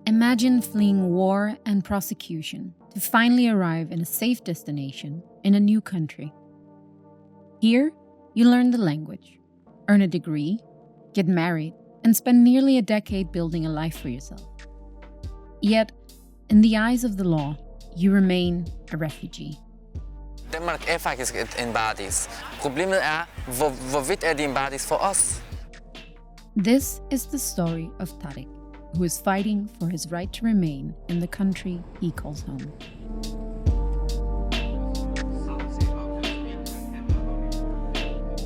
Imagine fleeing war and prosecution to finally arrive in a safe destination in a new country. Here, you learn the language, earn a degree, get married, and spend nearly a decade building a life for yourself. Yet, in the eyes of the law, you remain a refugee. Danmark faktisk en paradis. Problemet hvorvidt det en paradis for os. This is the story of Tarek, who is fighting for his right to remain in the country he calls home.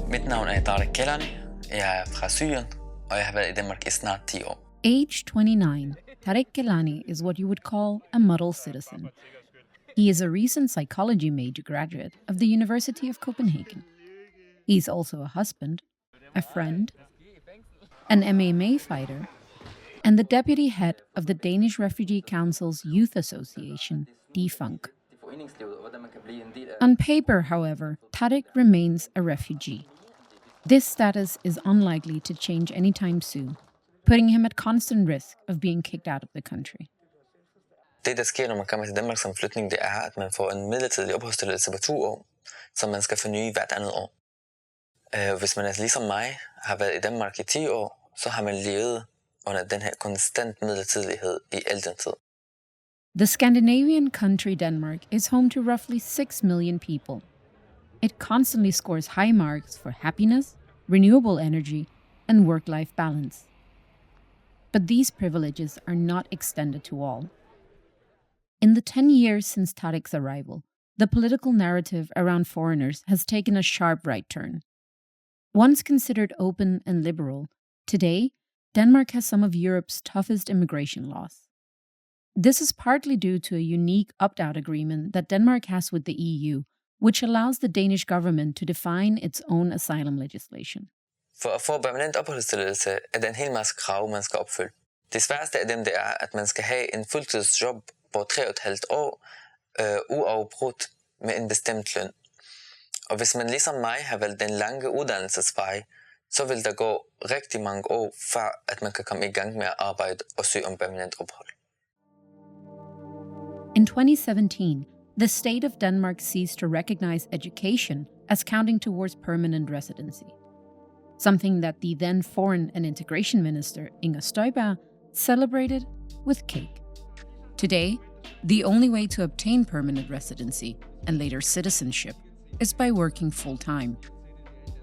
Mit navn Tarek Kelani. Jeg fra Syrien, og jeg har været i Danmark i snart 10 år. Age 29, Tarek Kelani is what you would call a model citizen. He is a recent psychology major graduate of the University of Copenhagen. He's also a husband, a friend, an MMA fighter, and the deputy head of the Danish Refugee Council's youth association, DFUNK. On paper, however, Tarek remains a refugee. This status is unlikely to change anytime soon, putting him at constant risk of being kicked out of the country. Det, der sker, når man kommer til Danmark som flygtning, det er, at man får en midlertidig opholdstilladelse på 2 år, som man skal forny hvert andet år. Hvis man ligesom mig har været i Danmark i 10 år, så har man levet under den her konstant midlertidighed i al den tid. The Scandinavian country Denmark is home to roughly 6 million people. It constantly scores high marks for happiness, renewable energy, and work-life balance. But these privileges are not extended to all. In the 10 years since Tarek's arrival, the political narrative around foreigners has taken a sharp right turn. Once considered open and liberal, today, Denmark has some of Europe's toughest immigration laws. This is partly due to a unique opt-out agreement that Denmark has with the EU, which allows the Danish government to define its own asylum legislation. For at få permanent opholdstilladelse er der en hel masse krav, man skal opfylde. Det sværeste af dem, det er, at man skal have en fuldtidsjob på 3,5 år, uafbrudt med en bestemt løn. Og hvis man ligesom mig har valgt den lange uddannelsesvej, så vil der gå rigtig mange år, før at man kan komme i gang med at arbejde og søge om permanent ophold. In 2017, the state of Denmark ceased to recognize education as counting towards permanent residency, something that the then Foreign and Integration Minister, Inger Støjberg, celebrated with cake. Today, the only way to obtain permanent residency and later citizenship is by working full-time.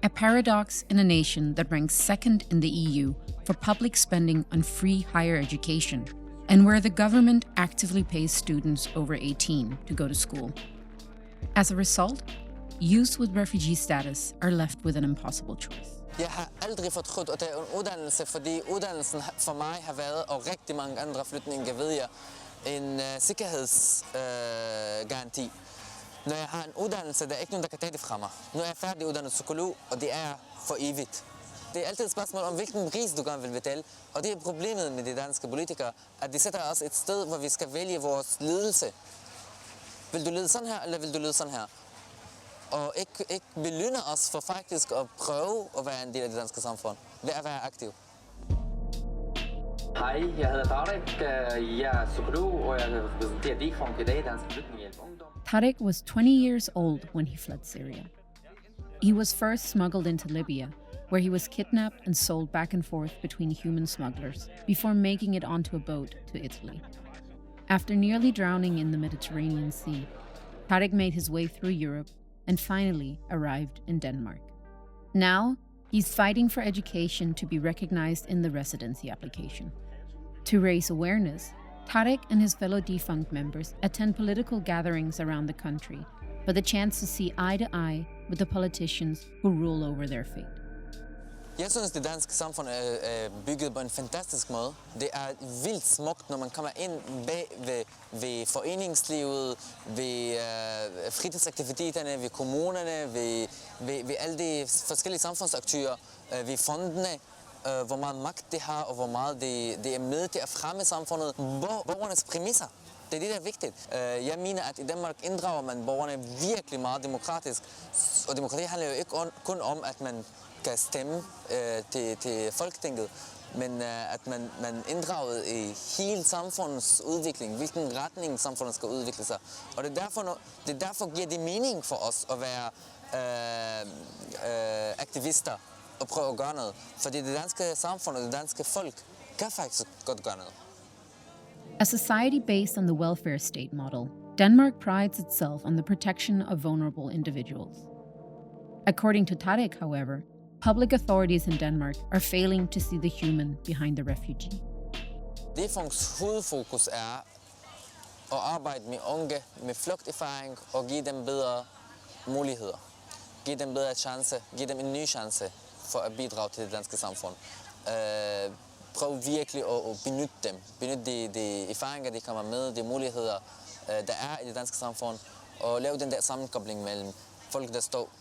A paradox in a nation that ranks second in the EU for public spending on free higher education, and where the government actively pays students over 18 to go to school. As a result, youth with refugee status are left with an impossible choice. Jeg har aldrig fortrudt at tage en uddannelse, fordi uddannelsen for mig har været, og rigtig mange andre flygtninge ved jeg, en sikkerhedsgaranti. Når jeg har en uddannelse, der er ikke nogen, der kan tage det fra mig. Nu er jeg færdig uddannet psykolog, og det er for evigt. Det er altid et spørgsmål om, hvilken pris du gerne vil betale. Og det er problemet med de danske politikere, at de sætter os et sted, hvor vi skal vælge vores ledelse. Vil du lede sådan her, eller vil du lede sådan her? Og ikke belønner os for faktisk at prøve at være en del af det danske samfund. Ved at være aktiv. Hej, jeg hedder Tarek. Jeg er psykolog, og jeg repræsenterer DFUNK i dag, Dansk Flygtningehjælp Ungdom. Tarek was 20 years old when he fled Syria. He was first smuggled into Libya, where he was kidnapped and sold back and forth between human smugglers before making it onto a boat to Italy. After nearly drowning in the Mediterranean Sea, Tarek made his way through Europe and finally arrived in Denmark. Now, he's fighting for education to be recognized in the residency application. To raise awareness, Tarek and his fellow DFUNK members attend political gatherings around the country for the chance to see eye to eye with the politicians who rule over their fate. Jeg synes, det danske samfund er bygget på en fantastisk måde. Det er vildt smukt, når man kommer ind bag ved foreningslivet, ved fritidsaktiviteterne, ved kommunerne, ved alle de forskellige samfundsaktører, ved fondene, hvor meget magt det har, og hvor meget det er med til at fremme samfundet. Borgernes præmisser. Det er det, der er vigtigt. Jeg mener, at i Danmark inddrager man borgerne virkelig meget demokratisk. Og demokrati handler jo ikke kun om, at man kan stemme til Folketinget, men at man inddraget i hele samfundets udvikling, hvilken retning samfundet skal udvikle sig. Og det er derfor giver det mening for os at være aktivister og prøve at gøre noget. Fordi det danske samfund og det danske folk kan faktisk godt gøre noget. A society based on the welfare state model, Denmark prides itself on the protection of vulnerable individuals. According to Tarek, however, public authorities in Denmark are failing to see the human behind the refugee. DFUNKs hovedfokus er at arbejde med unge med flugterfaring og give dem bedre muligheder. Give dem bedre chance, give dem en ny chance for at bidrage til det danske samfund. Prøv virkelig at benytte dem. Benytte de erfaringer, de kommer med, de muligheder, der er i det danske samfund. Og lave den der sammenkobling mellem folk, der står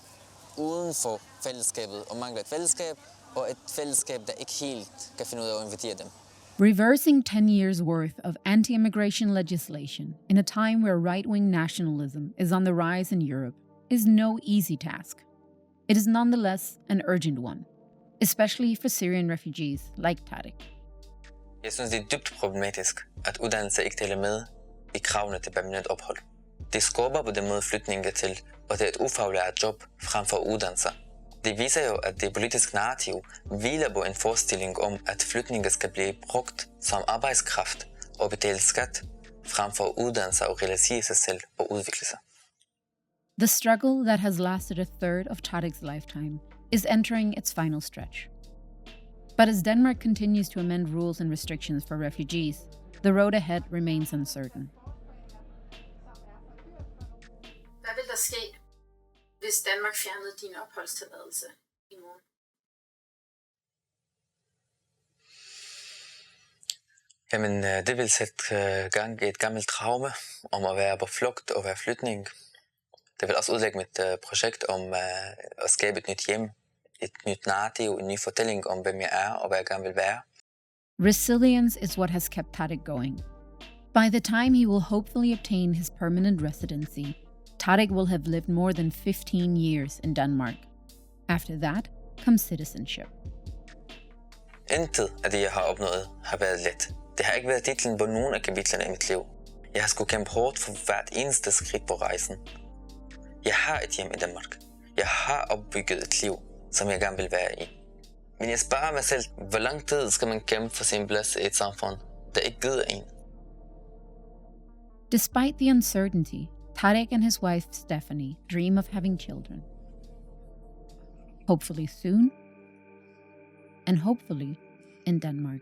uden for fællesskabet og mangler et fællesskab, og et fællesskab, der ikke helt kan finde ud af at invitere dem. Reversing 10 years' worth of anti-immigration legislation in a time where right-wing nationalism is on the rise in Europe is no easy task. It is nonetheless an urgent one, especially for Syrian refugees like Tarek. Jeg synes, det er dybt problematisk, at uddannelse ikke tæller med i kravene til permanent ophold. Det skubber på den måde flygtninge til, og det er et ufaglært job frem for uddannelse. Det viser jo, at det politiske narrativ hviler på en forestilling om, at flygtninge skal blive brugt som arbejdskraft og betale skat, frem for uddannelse og realisere sig selv og udvikle sig. The struggle that has lasted a third of Tarek's lifetime is entering its final stretch. But as Denmark continues to amend rules and restrictions for refugees, the road ahead remains uncertain. Hvad vil der ske, hvis Danmark fjernede din opholdstilladelse i morgen? Jamen, det vil sætte gang i et gammelt traume om at være på flugt og være flytning. Det vil også udlægge mit projekt om at skabe et nyt hjem, et nyt narrativ, en ny fortælling om, hvem jeg er og hvad jeg gerne vil være. Resilience is what has kept Tarek going. By the time he will hopefully obtain his permanent residency, Tarek will have lived more than 15 years in Denmark. After that comes citizenship. Intet af det, jeg har opnået, har været let. Det har ikke været titlen på nogen af kapitlerne i mit liv. Jeg har skulle kæmpe hårdt for hvert eneste skridt på rejsen. Jeg har et hjem i Danmark. Jeg har opbygget et liv, som jeg gerne vil være i. Men jeg spørger mig selv, hvor lang tid skal man kæmpe for sin plads i et samfund, der ikke gider en? Despite the uncertainty, Tarek and his wife Stephanie dream of having children. Hopefully soon, and hopefully in Denmark.